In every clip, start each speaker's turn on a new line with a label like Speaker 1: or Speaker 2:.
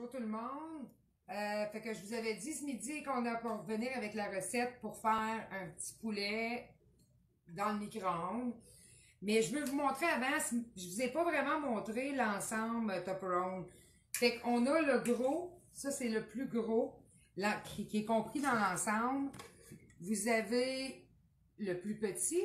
Speaker 1: bonjour tout le monde. Fait que je vous avais dit ce midi qu'on a pour revenir avec la recette pour faire un petit poulet dans le micro-ondes. Mais je veux vous montrer avant, je vous ai pas vraiment montré l'ensemble Tupperone. Fait qu'on a le gros, ça c'est le plus gros, là, qui est compris dans l'ensemble. Vous avez le plus petit,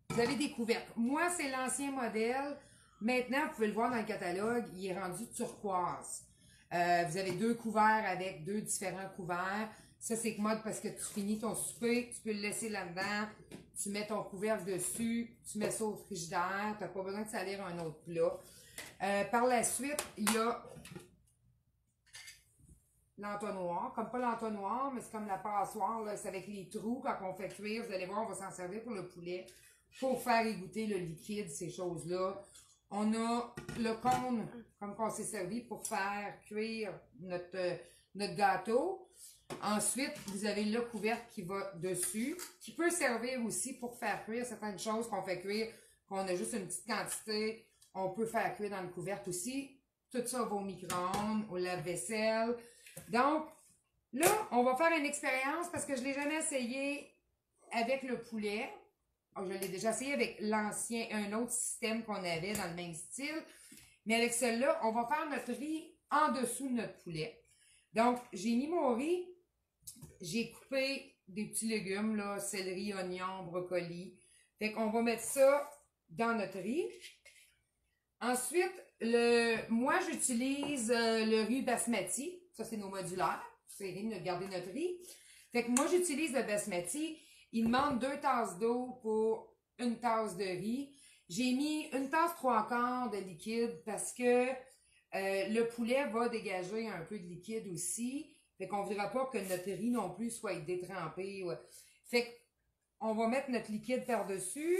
Speaker 1: vous avez des couvercles. Moi, c'est l'ancien modèle. Maintenant, vous pouvez le voir dans le catalogue, il est rendu turquoise. Vous avez deux couverts avec deux différents couverts. Ça, c'est commode parce que tu finis ton souper, tu peux le laisser là-dedans, tu mets ton couvercle dessus, tu mets ça au frigidaire, tu n'as pas besoin de salir un autre plat. Par la suite, il y a l'entonnoir, comme pas l'entonnoir, mais c'est comme la passoire, c'est avec les trous quand on fait cuire. Vous allez voir, on va s'en servir pour le poulet, pour faire égoutter le liquide, ces choses-là. On a le cône, comme qu'on s'est servi pour faire cuire notre gâteau. Ensuite, vous avez le couvercle qui va dessus, qui peut servir aussi pour faire cuire certaines choses qu'on fait cuire, qu'on a juste une petite quantité. On peut faire cuire dans le couvercle aussi. Tout ça va au micro-ondes, au lave-vaisselle. Donc, là, on va faire une expérience parce que je ne l'ai jamais essayé avec le poulet. Oh, je l'ai déjà essayé avec l'ancien, un autre système qu'on avait dans le même style. Mais avec celui-là, on va faire notre riz en dessous de notre poulet. Donc, j'ai mis mon riz. J'ai coupé des petits légumes, là, céleri, oignon, brocoli. Fait qu'on va mettre ça dans notre riz. Ensuite, moi, j'utilise le riz basmati. Ça, c'est nos modulaires. C'est de garder notre riz. Fait que moi, j'utilise le basmati. Il demande 2 tasses d'eau pour une tasse de riz. J'ai mis une tasse 3/4 de liquide parce que le poulet va dégager un peu de liquide aussi. Fait qu'on ne voudra pas que notre riz non plus soit détrempé. Ouais. Fait qu'on va mettre notre liquide par-dessus.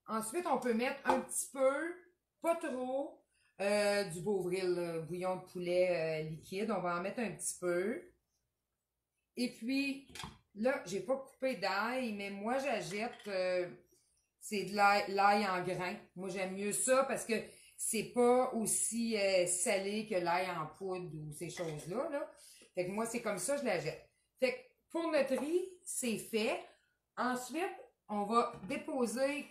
Speaker 1: Ensuite, on peut mettre un petit peu, pas trop, du Beauvril, bouillon de poulet liquide. On va en mettre un petit peu. Et puis, là, j'ai pas coupé d'ail, mais moi, j'achète, c'est de l'ail en grains. Moi, j'aime mieux ça parce que c'est pas aussi salé que l'ail en poudre ou ces choses-là. Là. Fait que moi, c'est comme ça, je la jette. Fait que pour notre riz, c'est fait. Ensuite, on va déposer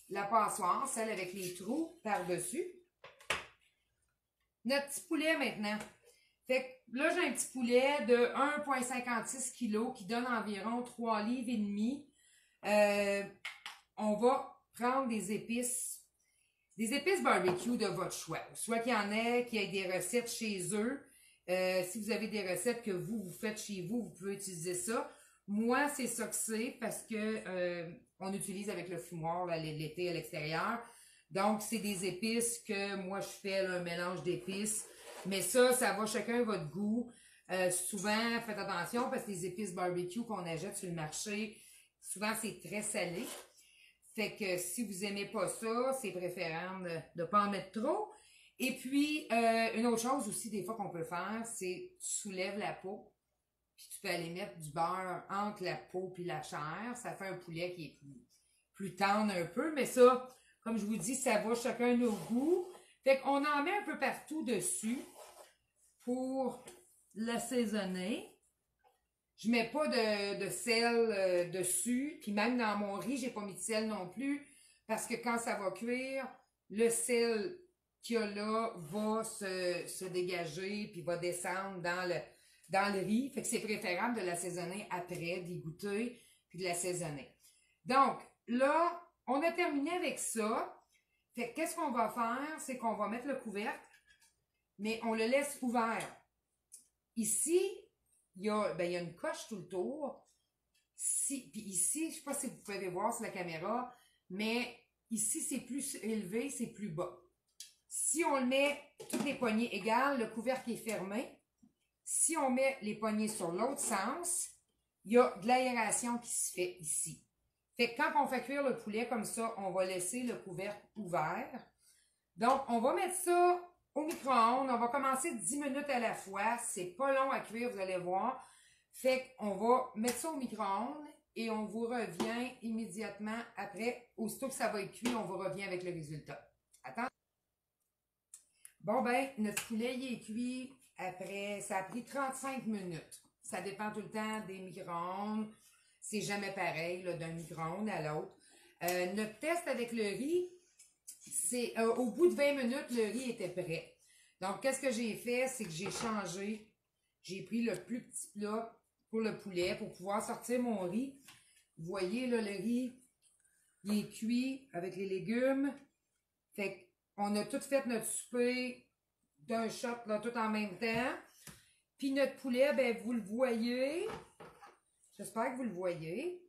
Speaker 1: la passoire, celle avec les trous, par-dessus. Notre petit poulet maintenant. Fait que là, j'ai un petit poulet de 1,56 kg qui donne environ 3 livres et demi. On va prendre des épices barbecue de votre choix. Soit qu'il y en ait, qu'il y ait des recettes chez eux. Si vous avez des recettes que vous faites chez vous, vous pouvez utiliser ça. Moi, c'est ça que c'est parce que on utilise avec le fumoir l'été à l'extérieur. Donc, c'est des épices que moi, je fais là, un mélange d'épices. Mais ça va chacun votre goût. Souvent, faites attention parce que les épices barbecue qu'on achète sur le marché, souvent, c'est très salé. Fait que si vous aimez pas ça, c'est préférable de ne pas en mettre trop. Et puis, une autre chose aussi, des fois qu'on peut faire, c'est tu soulèves la peau. Puis tu peux aller mettre du beurre entre la peau et la chair. Ça fait un poulet qui est plus tendre un peu. Mais ça, comme je vous dis, ça va chacun nos goûts. Fait qu'on en met un peu partout dessus pour l'assaisonner. Je mets pas de sel dessus. Puis même dans mon riz, j'ai pas mis de sel non plus. Parce que quand ça va cuire, le sel qu'il y a là va se dégager puis va descendre dans le riz. Fait que c'est préférable de l'assaisonner après, d'y goûter, puis de l'assaisonner. Donc, là, on a terminé avec ça. Fait que qu'est-ce qu'on va faire? C'est qu'on va mettre le couvercle, mais on le laisse ouvert. Ici, il y a une coche tout le tour. Puis ici, je ne sais pas si vous pouvez voir sur la caméra, mais ici, c'est plus élevé, c'est plus bas. Si on le met toutes les poignées égales, le couvercle est fermé. Si on met les poignées sur l'autre sens, il y a de l'aération qui se fait ici. Fait que quand on fait cuire le poulet comme ça, on va laisser le couvercle ouvert. Donc, on va mettre ça au micro-ondes. On va commencer 10 minutes à la fois. C'est pas long à cuire, vous allez voir. Fait qu'on va mettre ça au micro-ondes et on vous revient immédiatement après. Aussitôt que ça va être cuit, on vous revient avec le résultat. Attends. Bon, ben, notre poulet, il est cuit après, ça a pris 35 minutes. Ça dépend tout le temps des micro-ondes. C'est jamais pareil, là, d'un micro-ondes à l'autre. Notre test avec le riz, c'est au bout de 20 minutes, le riz était prêt. Donc, qu'est-ce que j'ai fait? C'est que j'ai changé. J'ai pris le plus petit plat pour le poulet pour pouvoir sortir mon riz. Vous voyez, là, le riz, il est cuit avec les légumes. Fait qu'on a tout fait notre souper d'un shot, là, tout en même temps. Puis notre poulet, ben, vous le voyez. J'espère que vous le voyez.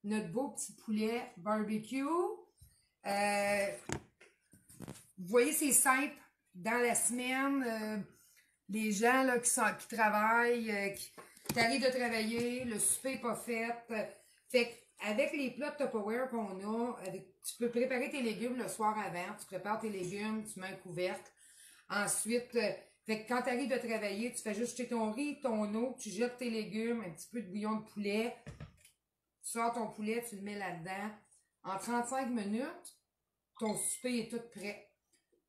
Speaker 1: Notre beau petit poulet barbecue. Vous voyez, c'est simple. Dans la semaine, les gens là, qui travaillent, qui arrivent de travailler, le souper n'est pas fait. Fait qu'avec les plats de Tupperware qu'on a, tu peux préparer tes légumes le soir avant. Tu prépares tes légumes, tu mets un couvercle. Ensuite, fait que quand tu arrives de travailler, tu fais juste jeter ton riz, ton eau, tu jettes tes légumes, un petit peu de bouillon de poulet. Tu sors ton poulet, tu le mets là-dedans. En 35 minutes, ton souper est tout prêt.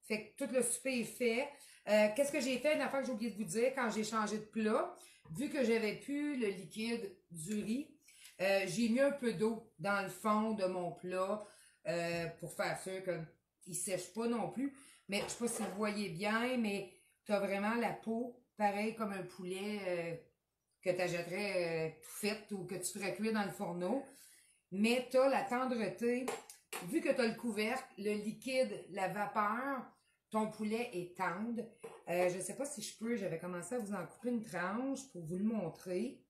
Speaker 1: Fait que tout le souper est fait. Qu'est-ce que j'ai fait? Une affaire que j'ai oublié de vous dire quand j'ai changé de plat. Vu que j'avais plus le liquide du riz, j'ai mis un peu d'eau dans le fond de mon plat pour faire sûr qu'il ne sèche pas non plus. Mais je ne sais pas si vous voyez bien, mais tu as vraiment la peau, pareil comme un poulet que tu achèterais tout fait ou que tu ferais cuire dans le fourneau. Mais tu as la tendreté. Vu que tu as le couvercle, le liquide, la vapeur, ton poulet est tendre. Je ne sais pas si je peux, j'avais commencé à vous en couper une tranche pour vous le montrer.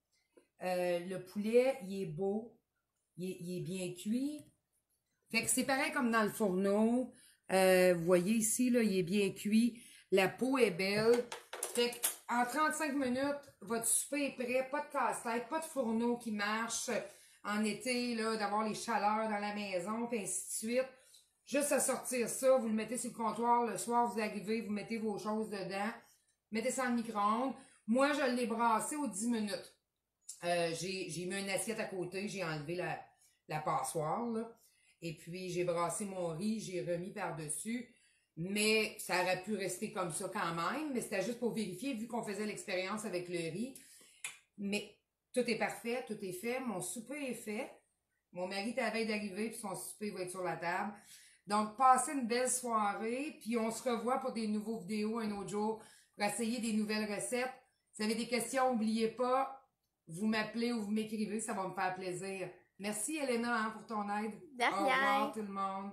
Speaker 1: Le poulet, il est beau, il est bien cuit. Fait que c'est pareil comme dans le fourneau. Vous voyez ici, là, il est bien cuit. La peau est belle. Fait qu'en 35 minutes, votre souper est prêt. Pas de casse-tête, pas de fourneau qui marche en été, là, d'avoir les chaleurs dans la maison, puis ainsi de suite. Juste à sortir ça, vous le mettez sur le comptoir, le soir, vous arrivez, vous mettez vos choses dedans, mettez ça en micro-ondes. Moi, je l'ai brassé aux 10 minutes. J'ai mis une assiette à côté, j'ai enlevé la passoire, là. Et puis, j'ai brassé mon riz, j'ai remis par-dessus. Mais ça aurait pu rester comme ça quand même. Mais c'était juste pour vérifier, vu qu'on faisait l'expérience avec le riz. Mais tout est parfait, tout est fait. Mon souper est fait. Mon mari est à la veille d'arriver, puis son souper va être sur la table. Donc, passez une belle soirée. Puis, on se revoit pour des nouveaux vidéos un autre jour pour essayer des nouvelles recettes. Si vous avez des questions, n'oubliez pas, vous m'appelez ou vous m'écrivez, ça va me faire plaisir. Merci, Elena, hein, pour ton aide.
Speaker 2: De
Speaker 1: Au
Speaker 2: rien.
Speaker 1: revoir, tout le monde.